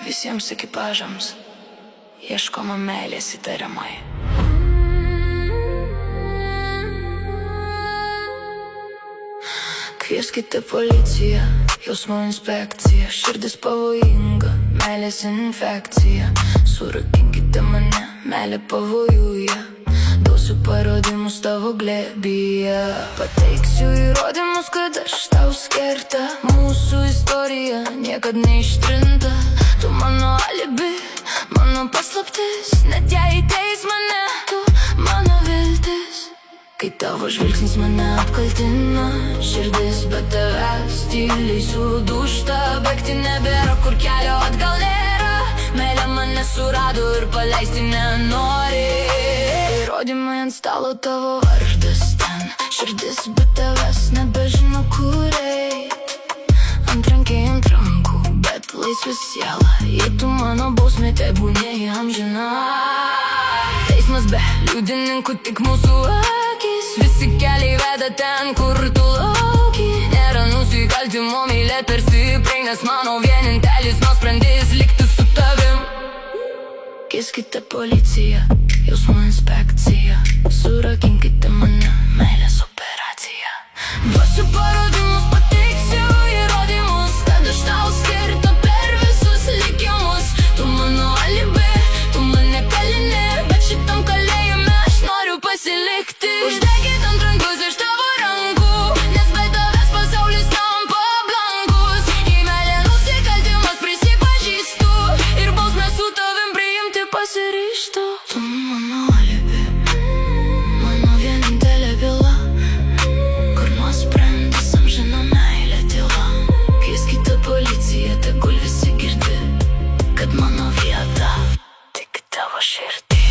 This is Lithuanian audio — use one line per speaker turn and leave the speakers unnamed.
visiems ekipažams ieškoma meilės įtariamai. Kvieskite policiją, jausmo inspekciją, širdis pavojinga, meilės infekcija. Surakinkite mane, meilė pavojuje, duosiu parodymus tavo glėbyje. Pateiksiu įrodymus, kad aš tau skirta, mūsų istorija niekad neištrinta. Tu mano alibi, mano paslaptis, net jei teis mane, tu mano viltis. Kai tavo žvilgsnis mane apkaltina, širdis be tavęs tyliai sudūžta. Baigti nebėra, kur kelio atgal nėra, meilė mane surado ir paleisti nenori. Įrodymai ant stalo, tavo vardas ten, širdis be tavęs nebežino kur eit. Antrankiai ant rankų, bet laisvė siela, jei tu mano bausmė, tai būnė amžina. Teismas be liudininkų, tik mūsų akis, visi keliai veda ten, kur tu lauki. Nėra nusikaltimo, mylėt per stipriai, nes mano vienintelis nuosprendis likti su tavim. Kvieskite policiją, jausmo inspekciją, surakinkite mane, meilės operacija. Duosiu parodymus, pateiksiu įrodymus, kad aš tau skirta per visus likimus. Tu mano alibi, tu mane kalinė, bet šitam kalėjime aš noriu pasilikti. Uždekit ant rankos iš tavo rankų, nes be tavęs pasaulis tampa blankus. Į meilę nusikaltimas prisipažįstu, ir bausmę su tavim priimti pasiryžtu. Tu mano alibi, mano vienintelė byla, kur nuosprendis amžina meilė tyla. Kvieskite policiją, tegul visi girdi, kad mano vieta tik tavo širdį.